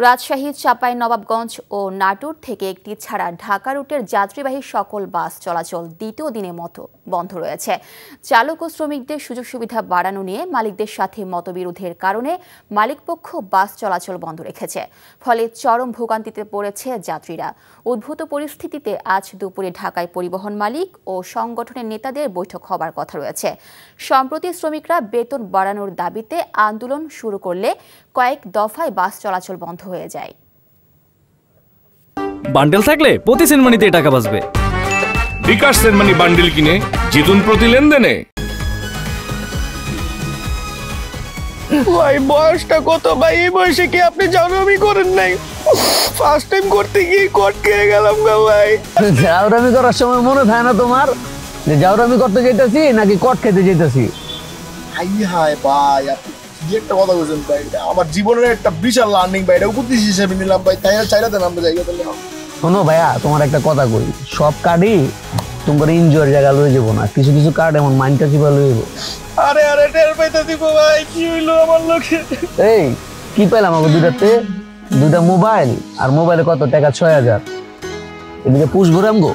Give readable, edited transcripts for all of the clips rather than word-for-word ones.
রাজশাহী, চাঁপাইনবাবগঞ্জ ও নাটোর থেকে একটি ছাড়া ঢাকা রুটের যাত্রীবাহী সকল বাস চলাচল দ্বিতীয় দিনের মতো বন্ধ রয়েছে। চালক ও শ্রমিকদের সুযোগ সুবিধা বাড়ানো নিয়ে মালিকদের সাথে মতবিরোধের কারণে মালিকপক্ষ বাস চলাচল বন্ধ রেখেছে। ফলে চরম ভোগান্তিতে পড়েছে যাত্রীরা। উদ্ভূত পরিস্থিতিতে আজ দুপুরে ঢাকায় পরিবহন মালিক ও সংগঠনের নেতাদের বৈঠক হবার কথা রয়েছে। সম্প্রতি শ্রমিকরা বেতন বাড়ানোর দাবিতে আন্দোলন শুরু করলে কয়েক দফায় বাস চলাচল বন্ধ হয়ে যায়। বান্ডেল থাকলে প্রতি সেনমানিতে টাকা বাঁচবে। বিকাশ সেনমানি বান্ডেল কিনে জিতুন প্রতি লেনদেনে। ভাই বয়সটা কত ভাই? এই বয়সে কি আপনি জানামি করেন নাই? ফার্স্ট টাইম করতে গিয়ে কট খেয়ে গেলাম গা ভাই। জাউরামি করার সময় মনে থাকে না তোমার যে জাউরামি করতে যেতেছি নাকি কট খেতে যেতেছি? হাই হাই ভাই, আপনি কি একটা কথা বলছেন ভাই? আমার জীবনের একটা বিশাল লার্নিং ভাই, এটা উপদেশ হিসেবে নিলাম ভাই। তাই চাইরা দেন আমরা জায়গা দিলে। শোনো ভাইয়া, তোমার একটা কথা কই, সব কার্ডই তোমার এনজয়ের জায়গা লয়ে যাবো না, কিছু কিছু কার্ড এমন মাইন্ডটা চিপা লয়ে যাবো। আরে আরে টের পাইতে দিব ভাই, কি হইলো আমার লোকে? এই কি পাইলাম আমাকে দুইটা মোবাইল, আর মোবাইলে কত টাকা? ৬,০০০। এদিকে পুষবো রামগো?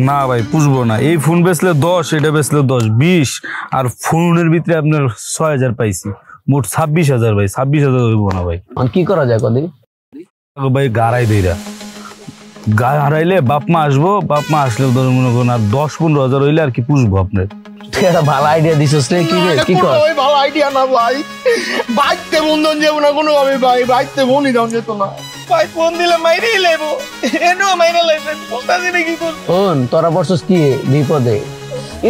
না ভাই পুষবো না। এই ফোন বেচলে ১০, এটা বেচলে ১০, ২০, আর ফোনের ভিতরে আপনার ৬,০০০ পাইছি, মোট ২৬,০০০ ভাই। ২৬,০০০ হইব না ভাই। কি করা যায় কদি ভাই? গাড়াই দেইরা গায়ে হারাইলে বাপ মা আসবো, বাপ মা আসলে ধরুন মনে করুন আর ১০-১৫,০০০ হইলে আর কি পুষবো আপনার। তুই একটা ভালো আইডিয়া দিছিস রে। কি রে, কি কর? ভালো আইডিয়া না ভাই, বাইতে বন্ধন যাবো না কোনো ভাবে ভাই, বাইতে বনি দাও যেত না ভাই। ফোন দিলে মাইরেই লাইবো, এনো মাইরে লাইবে। বুঝতাছি না কি করব। শোন, তোরা বসছিস কি বিপদে?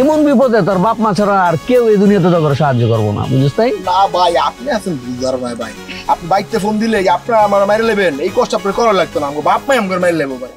এমন বিপদে তোর বাপ মা ছাড়া আর কেউ এই দুনিয়াতে তোর সাহায্য করবো না, বুঝিস? তাই না ভাই, আপনি আছেন বুঝার ভাই। ভাই আপনি বাইকতে ফোন দিলে আপনারা আমার মাইরে লেবেন, এই কষ্ট আপনার করা লাগতো না। আমার বাপ মাই আমার মাইরে লেবো ভাই।